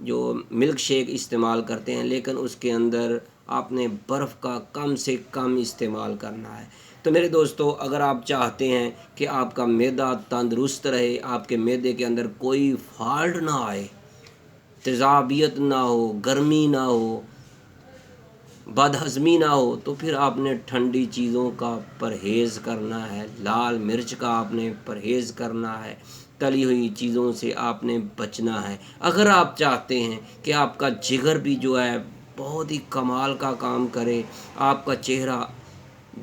جو milk shake استعمال کرتے ہیں، لیکن اس کے اندر آپ نے برف کا کم سے کم استعمال کرنا ہے۔ تو میرے دوستو، اگر آپ چاہتے ہیں کہ آپ کا معدہ تندرست رہے، آپ کے معدے کے اندر کوئی فالٹ نہ آئے، تیزابیت نہ ہو، گرمی نہ ہو، بد ہضمی نہ ہو، تو پھر آپ نے ٹھنڈی چیزوں کا پرہیز کرنا ہے، لال مرچ کا آپ نے پرہیز کرنا ہے، تلی ہوئی چیزوں سے آپ نے بچنا ہے۔ اگر آپ چاہتے ہیں کہ آپ کا جگر بھی جو ہے بہت ہی کمال کا کام کرے، آپ کا چہرہ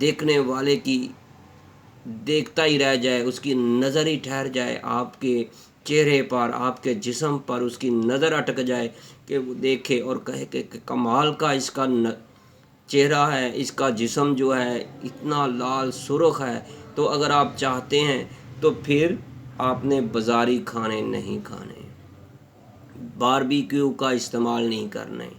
دیکھنے والے کی دیکھتا ہی رہ جائے، اس کی نظر ہی ٹھہر جائے، آپ کے چہرے پر، آپ کے جسم پر اس کی نظر اٹک جائے کہ وہ دیکھے اور کہے کہ کمال کا اس کا چہرہ ہے، اس کا جسم جو ہے اتنا لال سرخ ہے، تو اگر آپ چاہتے ہیں تو پھر آپ نے بازاری کھانے نہیں کھانے، باربیکیو کا استعمال نہیں کرنا ہے،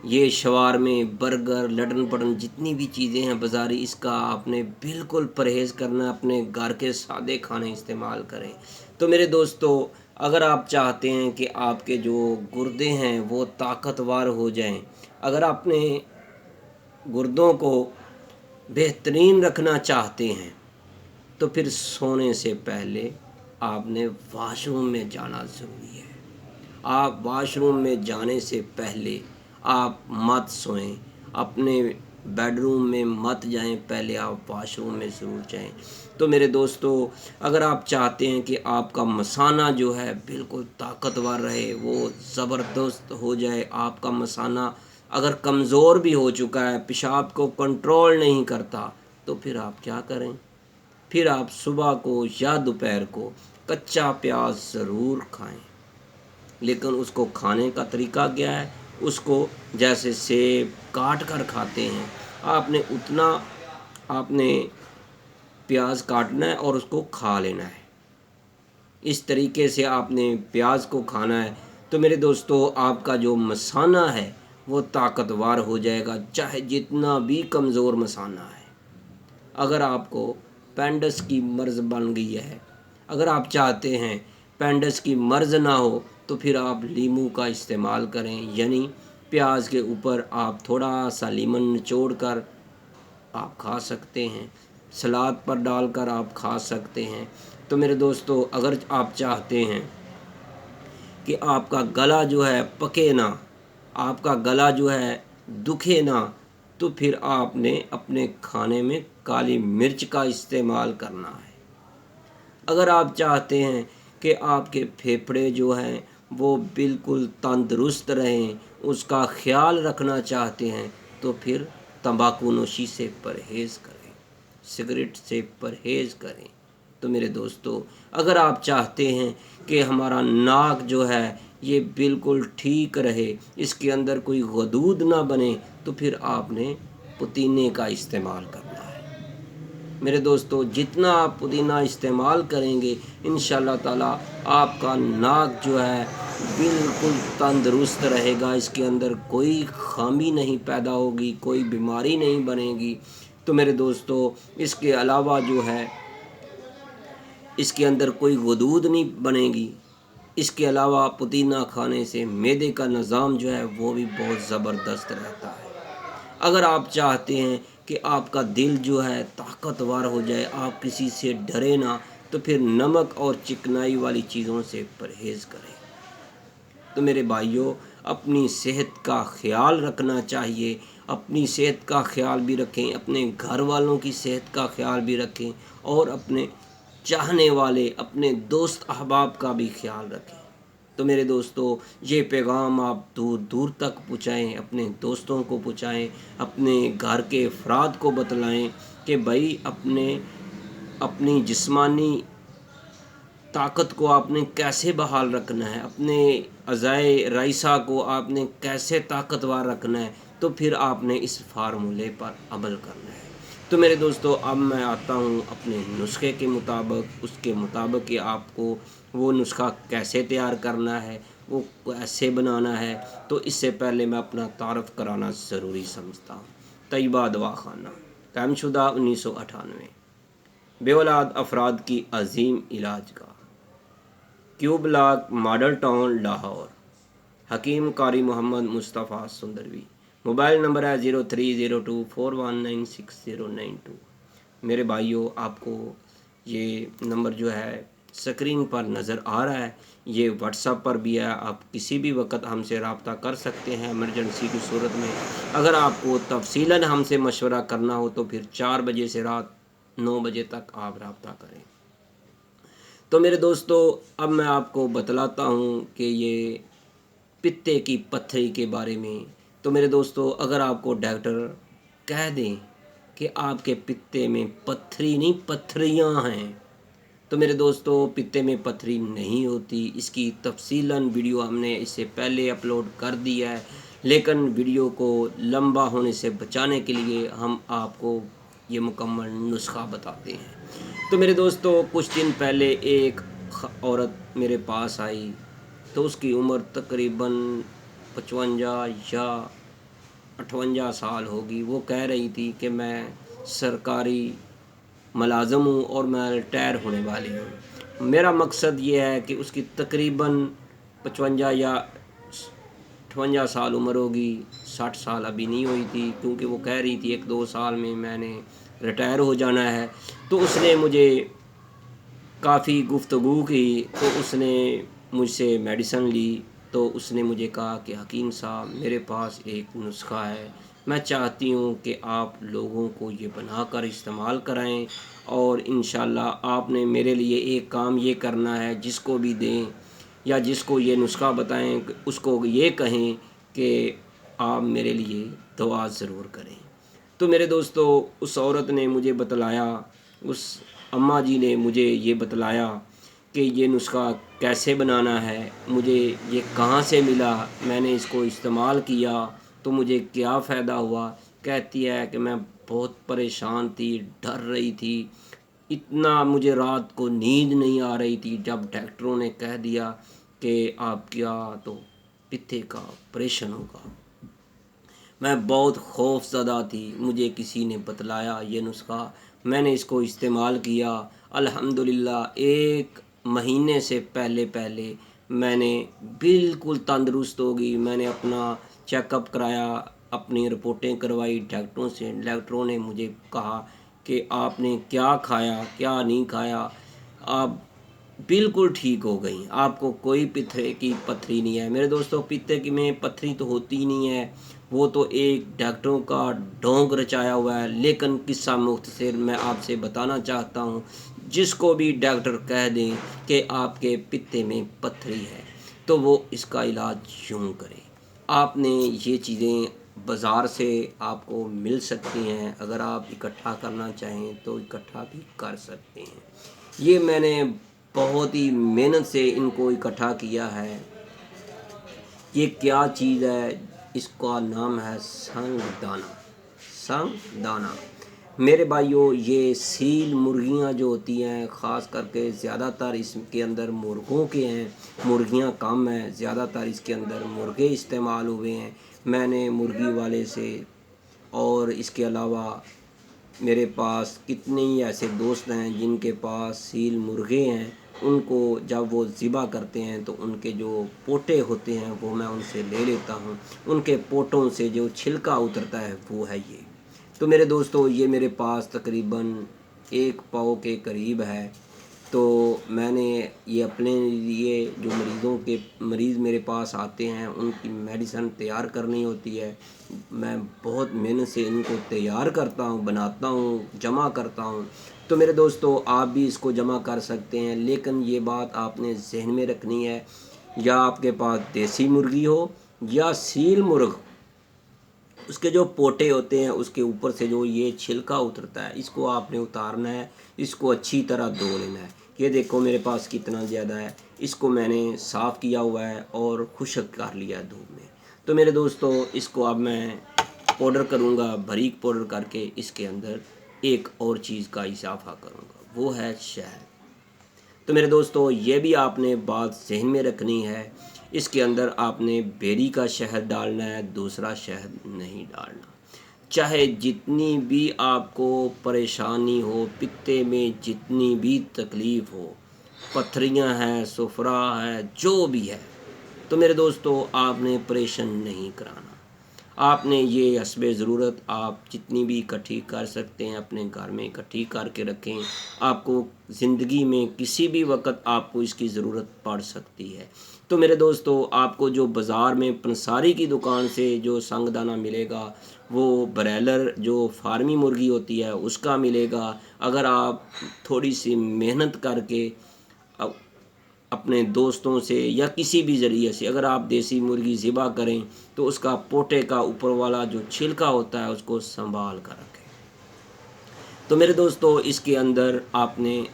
یہ شوارمے، برگر، لٹن پٹن جتنی بھی چیزیں ہیں بازاری، اس کا آپ نے بالکل پرہیز کرنا، اپنے گھر کے سادے کھانے استعمال کریں۔ تو میرے دوستو، اگر آپ چاہتے ہیں کہ آپ کے جو گردے ہیں وہ طاقتور ہو جائیں، اگر آپ نے گردوں کو بہترین رکھنا چاہتے ہیں، تو پھر سونے سے پہلے آپ نے واش روم میں جانا ضروری ہے۔ آپ واش روم میں جانے سے پہلے آپ مت سوئیں، اپنے بیڈ روم میں مت جائیں، پہلے آپ واش روم میں ضرور جائیں۔ تو میرے دوستو، اگر آپ چاہتے ہیں کہ آپ کا مثانہ جو ہے بالکل طاقتور رہے، وہ زبردست ہو جائے، آپ کا مثانہ اگر کمزور بھی ہو چکا ہے، پیشاب کو کنٹرول نہیں کرتا، تو پھر آپ کیا کریں؟ پھر آپ صبح کو یا دوپہر کو کچا پیاز ضرور کھائیں، لیکن اس کو کھانے کا طریقہ کیا ہے؟ اس کو جیسے سیب کاٹ کر کھاتے ہیں، آپ نے پیاز کاٹنا ہے اور اس کو کھا لینا ہے، اس طریقے سے آپ نے پیاز کو کھانا ہے۔ تو میرے دوستو، آپ کا جو مثانہ ہے وہ طاقتور ہو جائے گا، چاہے جتنا بھی کمزور مثانہ ہے۔ اگر آپ کو پینڈس کی مرض بن گئی ہے، اگر آپ چاہتے ہیں پینڈس کی مرض نہ ہو، تو پھر آپ لیمو کا استعمال کریں، یعنی پیاز کے اوپر آپ تھوڑا سا لیمن نچوڑ کر آپ کھا سکتے ہیں، سلاد پر ڈال کر آپ کھا سکتے ہیں۔ تو میرے دوستو، اگر آپ چاہتے ہیں کہ آپ کا گلا جو ہے پکے نہ، آپ کا گلا جو ہے دکھے نہ، تو پھر آپ نے اپنے کھانے میں کالی مرچ کا استعمال کرنا ہے۔ اگر آپ چاہتے ہیں کہ آپ کے پھیپھڑے جو ہیں وہ بالکل تندرست رہیں، اس کا خیال رکھنا چاہتے ہیں، تو پھر تمباکو نوشی سے پرہیز کریں، سگریٹ سے پرہیز کریں۔ تو میرے دوستو، اگر آپ چاہتے ہیں کہ ہمارا ناک جو ہے یہ بالکل ٹھیک رہے، اس کے اندر کوئی غدود نہ بنے، تو پھر آپ نے پودینے کا استعمال کرنا ہے۔ میرے دوستو، جتنا آپ پودینہ استعمال کریں گے، انشاءاللہ تعالی آپ کا ناک جو ہے بالکل تندرست رہے گا، اس کے اندر کوئی خامی نہیں پیدا ہوگی، کوئی بیماری نہیں بنے گی۔ تو میرے دوستو، اس کے علاوہ جو ہے اس کے اندر کوئی غدود نہیں بنے گی، اس کے علاوہ پودینہ کھانے سے معدے کا نظام جو ہے وہ بھی بہت زبردست رہتا ہے۔ اگر آپ چاہتے ہیں کہ آپ کا دل جو ہے طاقتور ہو جائے، آپ کسی سے ڈرے نہ، تو پھر نمک اور چکنائی والی چیزوں سے پرہیز کریں۔ تو میرے بھائیوں، اپنی صحت کا خیال رکھنا چاہیے، اپنی صحت کا خیال بھی رکھیں، اپنے گھر والوں کی صحت کا خیال بھی رکھیں، اور اپنے چاہنے والے، اپنے دوست احباب کا بھی خیال رکھیں۔ تو میرے دوستو، یہ پیغام آپ دور دور تک پہنچائیں، اپنے دوستوں کو پہنچائیں، اپنے گھر کے افراد کو بتلائیں کہ بھائی اپنی جسمانی طاقت کو آپ نے کیسے بحال رکھنا ہے، اپنے اعضائے رئیسہ کو آپ نے کیسے طاقتور رکھنا ہے، تو پھر آپ نے اس فارمولے پر عمل کرنا ہے۔ تو میرے دوستو، اب میں آتا ہوں اپنے نسخے کے مطابق، اس کے مطابق کہ آپ کو وہ نسخہ کیسے تیار کرنا ہے، وہ کیسے بنانا ہے۔ تو اس سے پہلے میں اپنا تعارف کرانا ضروری سمجھتا ہوں۔ طیبہ دوا خانہ، قائم شدہ 1998، بے اولاد افراد کی عظیم علاج گاہ، کیو بلاک، ماڈل ٹاؤن، لاہور۔ حکیم قاری محمد مصطفیٰ سندروی۔ موبائل نمبر ہے 0302419692۔ میرے بھائیوں، آپ کو یہ نمبر جو ہے اسکرین پر نظر آ رہا ہے، یہ واٹس ایپ پر بھی ہے، آپ کسی بھی وقت ہم سے رابطہ کر سکتے ہیں ایمرجنسی کی صورت میں۔ اگر آپ کو تفصیلاً ہم سے مشورہ کرنا ہو تو پھر 4 بجے سے رات 9 بجے تک آپ رابطہ کریں۔ تو میرے دوستو، اب میں آپ کو بتلاتا ہوں کہ یہ پتے کی پتھری کے بارے میں۔ تو میرے دوستو، اگر آپ کو ڈاکٹر کہہ دیں کہ آپ کے پتے میں پتھری نہیں پتھریاں ہیں، تو میرے دوستو پتے میں پتھری نہیں ہوتی۔ اس کی تفصیلاً ویڈیو ہم نے اس سے پہلے اپلوڈ کر دی ہے، لیکن ویڈیو کو لمبا ہونے سے بچانے کے لیے ہم آپ کو یہ مکمل نسخہ بتاتے ہیں۔ تو میرے دوستو، کچھ دن پہلے ایک عورت میرے پاس آئی، تو اس کی عمر تقریباً 55 یا 58 سال ہوگی۔ وہ کہہ رہی تھی کہ میں سرکاری ملازم ہوں اور میں ریٹائر ہونے والی ہوں۔ میرا مقصد یہ ہے کہ اس کی تقریباً 55 یا 58 سال عمر ہوگی، 60 سال ابھی نہیں ہوئی تھی، کیونکہ وہ کہہ رہی تھی 1-2 سال میں نے ریٹائر ہو جانا ہے۔ تو اس نے مجھے کافی گفتگو کی، تو اس نے مجھ سے میڈیسن لی۔ تو اس نے مجھے کہا کہ حکیم صاحب، میرے پاس ایک نسخہ ہے، میں چاہتی ہوں کہ آپ لوگوں کو یہ بنا کر استعمال کرائیں، اور انشاءاللہ آپ نے میرے لیے ایک کام یہ کرنا ہے، جس کو بھی دیں یا جس کو یہ نسخہ بتائیں اس کو یہ کہیں کہ آپ میرے لیے دعا ضرور کریں۔ تو میرے دوستو، اس عورت نے مجھے بتلایا، اس اماں جی نے مجھے یہ بتلایا کہ یہ نسخہ کیسے بنانا ہے، مجھے یہ کہاں سے ملا، میں نے اس کو استعمال کیا تو مجھے کیا فائدہ ہوا۔ کہتی ہے کہ میں بہت پریشان تھی، ڈر رہی تھی، اتنا مجھے رات کو نیند نہیں آ رہی تھی جب ڈاکٹروں نے کہہ دیا کہ آپ کیا تو پتے کا آپریشن ہوگا۔ میں بہت خوف زدہ تھی۔ مجھے کسی نے بتلایا یہ نسخہ، میں نے اس کو استعمال کیا۔ الحمدللہ 1 مہینے سے پہلے میں نے بالکل تندرست ہو گئی۔ میں نے اپنا چیک اپ کرایا، اپنی رپورٹیں کروائی ڈاکٹروں سے۔ ڈاکٹروں نے مجھے کہا کہ آپ نے کیا کھایا کیا نہیں کھایا، آپ بالکل ٹھیک ہو گئی، آپ کو کوئی پتے کی پتھری نہیں ہے۔ میرے دوستو، پتے میں پتھری تو ہوتی نہیں ہے، وہ تو ایک ڈاکٹروں کا ڈھونگ رچایا ہوا ہے۔ لیکن قصہ مختصر میں آپ سے بتانا چاہتا ہوں، جس کو بھی ڈاکٹر کہہ دیں کہ آپ کے پتے میں پتھری ہے تو وہ اس کا علاج یوں کرے۔ آپ نے یہ چیزیں بازار سے آپ کو مل سکتی ہیں، اگر آپ اکٹھا کرنا چاہیں تو اکٹھا بھی کر سکتے ہیں۔ یہ میں نے بہت ہی محنت سے ان کو اکٹھا کیا ہے۔ یہ کیا چیز ہے؟ اس کا نام ہے سنگ دانہ۔ میرے بھائیوں، یہ سیل مرغیاں جو ہوتی ہیں، خاص کر کے زیادہ تر اس کے اندر مرغوں کے ہیں، مرغیاں کم ہیں، زیادہ تر اس کے اندر مرغے استعمال ہوئے ہیں۔ میں نے مرغی والے سے، اور اس کے علاوہ میرے پاس کتنے ہی ایسے دوست ہیں جن کے پاس سیل مرغے ہیں، ان کو جب وہ ذبح کرتے ہیں تو ان کے جو پوٹے ہوتے ہیں وہ میں ان سے لے لیتا ہوں، ان کے پوٹوں سے جو چھلکا اترتا ہے وہ ہے یہ۔ تو میرے دوستو، یہ میرے پاس تقریباً 1 پاؤ کے قریب ہے۔ تو میں نے یہ اپنے لیے، جو مریض میرے پاس آتے ہیں ان کی میڈیسن تیار کرنی ہوتی ہے، میں بہت محنت سے ان کو تیار کرتا ہوں، بناتا ہوں، جمع کرتا ہوں۔ تو میرے دوستو، آپ بھی اس کو جمع کر سکتے ہیں، لیکن یہ بات آپ نے ذہن میں رکھنی ہے، یا آپ کے پاس دیسی مرغی ہو یا سیل مرغ، اس کے جو پوٹے ہوتے ہیں اس کے اوپر سے جو یہ چھلکا اترتا ہے، اس کو آپ نے اتارنا ہے، اس کو اچھی طرح دھو لینا ہے۔ یہ دیکھو میرے پاس کتنا زیادہ ہے، اس کو میں نے صاف کیا ہوا ہے اور خشک کر لیا ہے دھوپ میں۔ تو میرے دوستو، اس کو اب میں پاؤڈر کروں گا، باریک پاؤڈر کر کے اس کے اندر ایک اور چیز کا اضافہ کروں گا، وہ ہے شہد۔ تو میرے دوستو، یہ بھی آپ نے بات ذہن میں رکھنی ہے، اس کے اندر آپ نے بیری کا شہد ڈالنا ہے، دوسرا شہد نہیں ڈالنا۔ چاہے جتنی بھی آپ کو پریشانی ہو، پتے میں جتنی بھی تکلیف ہو، پتھریاں ہیں، سفرا ہے، جو بھی ہے، تو میرے دوستو آپ نے پریشان نہیں کرانا، آپ نے یہ حسب ضرورت آپ جتنی بھی اکٹھی کر سکتے ہیں اپنے گھر میں اکٹھی کر کے رکھیں، آپ کو زندگی میں کسی بھی وقت آپ کو اس کی ضرورت پڑ سکتی ہے۔ تو میرے دوستو آپ کو جو بازار میں پنساری کی دکان سے جو سنگ دانہ ملے گا وہ برائلر جو فارمی مرغی ہوتی ہے اس کا ملے گا۔ اگر آپ تھوڑی سی محنت کر کے اپنے دوستوں سے یا کسی بھی ذریعے سے اگر آپ دیسی مرغی ذبح کریں تو اس کا پوٹے کا اوپر والا جو چھلکا ہوتا ہے اس کو سنبھال کر رکھیں۔ تو میرے دوستو اس کے اندر آپ نے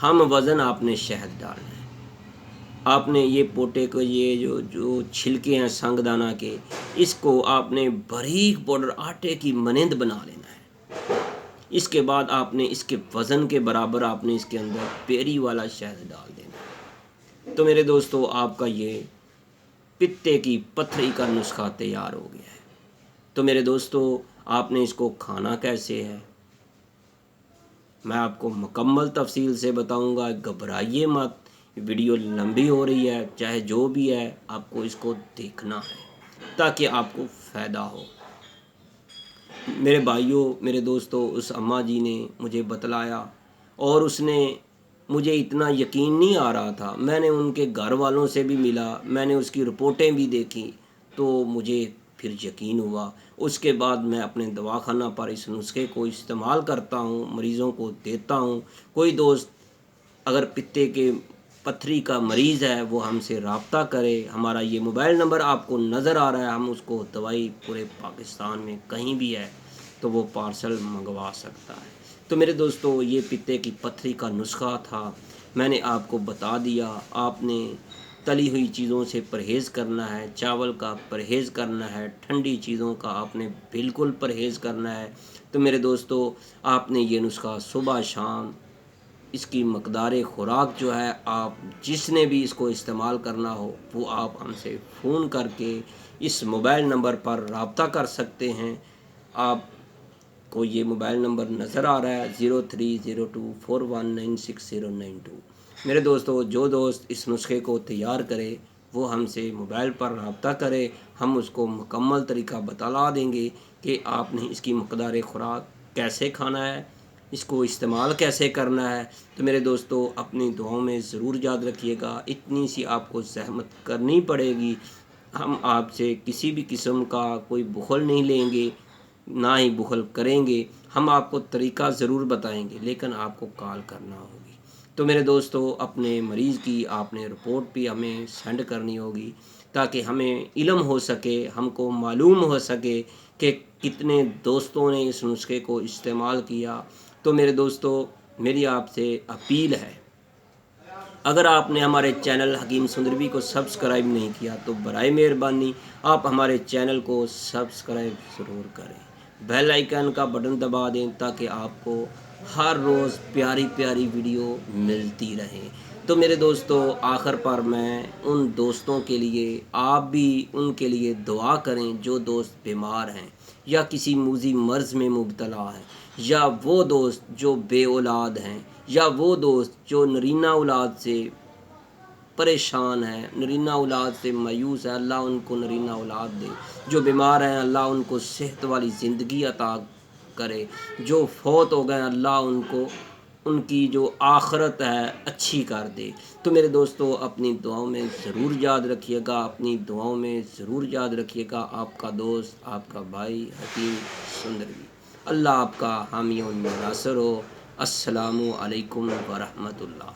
ہم وزن آپ نے شہد ڈالنا ہے۔ آپ نے یہ پوٹے کو یہ جو چھلکے ہیں سنگ دانہ کے، اس کو آپ نے باریک پاؤڈر آٹے کی مانند بنا لینا ہے۔ اس کے بعد آپ نے اس کے وزن کے برابر آپ نے اس کے اندر پیری والا شہد ڈال دینا ہے۔ تو میرے دوستو آپ کا یہ پتے کی پتھری کا نسخہ تیار ہو گیا ہے۔ تو میرے دوستو آپ نے اس کو کھانا کیسے ہے میں آپ کو مکمل تفصیل سے بتاؤں گا، گھبرائیے مت، ویڈیو لمبی ہو رہی ہے، چاہے جو بھی ہے آپ کو اس کو دیکھنا ہے تاکہ آپ کو فائدہ ہو۔ میرے بھائیوں، میرے دوستو، اس اماں جی نے مجھے بتلایا اور اس نے مجھے اتنا یقین نہیں آ رہا تھا، میں نے ان کے گھر والوں سے بھی ملا، میں نے اس کی رپورٹیں بھی دیکھی تو مجھے پھر یقین ہوا۔ اس کے بعد میں اپنے دواخانہ پر اس نسخے کو استعمال کرتا ہوں، مریضوں کو دیتا ہوں۔ کوئی دوست اگر پتے کے پتھری کا مریض ہے وہ ہم سے رابطہ کرے، ہمارا یہ موبائل نمبر آپ کو نظر آ رہا ہے، ہم اس کو دوائی پورے پاکستان میں کہیں بھی ہے تو وہ پارسل منگوا سکتا ہے۔ تو میرے دوستو یہ پتے کی پتھری کا نسخہ تھا، میں نے آپ کو بتا دیا۔ آپ نے تلی ہوئی چیزوں سے پرہیز کرنا ہے، چاول کا پرہیز کرنا ہے، ٹھنڈی چیزوں کا آپ نے بالکل پرہیز کرنا ہے۔ تو میرے دوستو آپ نے یہ نسخہ صبح شام اس کی مقدار خوراک جو ہے آپ جس نے بھی اس کو استعمال کرنا ہو وہ آپ ہم سے فون کر کے اس موبائل نمبر پر رابطہ کر سکتے ہیں۔ آپ کو یہ موبائل نمبر نظر آ رہا ہے 0302419692۔ میرے دوستو جو دوست اس نسخے کو تیار کرے وہ ہم سے موبائل پر رابطہ کرے، ہم اس کو مکمل طریقہ بتلا دیں گے کہ آپ نے اس کی مقدار خوراک کیسے کھانا ہے، اس کو استعمال کیسے کرنا ہے۔ تو میرے دوستو اپنی دعاؤں میں ضرور یاد رکھیے گا، اتنی سی آپ کو زحمت کرنی پڑے گی۔ ہم آپ سے کسی بھی قسم کا کوئی بخل نہیں لیں گے، نہ ہی بخل کریں گے، ہم آپ کو طریقہ ضرور بتائیں گے لیکن آپ کو کال کرنا ہوگی۔ تو میرے دوستو اپنے مریض کی آپ نے رپورٹ بھی ہمیں سینڈ کرنی ہوگی تاکہ ہمیں علم ہو سکے، ہم کو معلوم ہو سکے کہ کتنے دوستوں نے اس نسخے کو استعمال کیا۔ تو میرے دوستو میری آپ سے اپیل ہے، اگر آپ نے ہمارے چینل حکیم سندروی کو سبسکرائب نہیں کیا تو برائے مہربانی آپ ہمارے چینل کو سبسکرائب ضرور کریں، بیل آئیکن کا بٹن دبا دیں تاکہ آپ کو ہر روز پیاری پیاری ویڈیو ملتی رہے۔ تو میرے دوستو آخر پر میں ان دوستوں کے لیے آپ بھی ان کے لیے دعا کریں جو دوست بیمار ہیں یا کسی موذی مرض میں مبتلا ہیں، یا وہ دوست جو بے اولاد ہیں، یا وہ دوست جو نرینہ اولاد سے پریشان ہے، نرینہ اولاد سے مایوس ہے، اللہ ان کو نرینہ اولاد دے۔ جو بیمار ہیں اللہ ان کو صحت والی زندگی عطا کرے، جو فوت ہو گئے اللہ ان کو ان کی جو آخرت ہے اچھی کر دے۔ تو میرے دوستو اپنی دعاؤں میں ضرور یاد رکھیے گا، اپنی دعاؤں میں ضرور یاد رکھیے گا، آپ کا دوست، آپ کا بھائی حکیم سندروی۔ اللہ آپ کا حامی و ناصر ہو۔ السلام علیکم ورحمۃ اللہ۔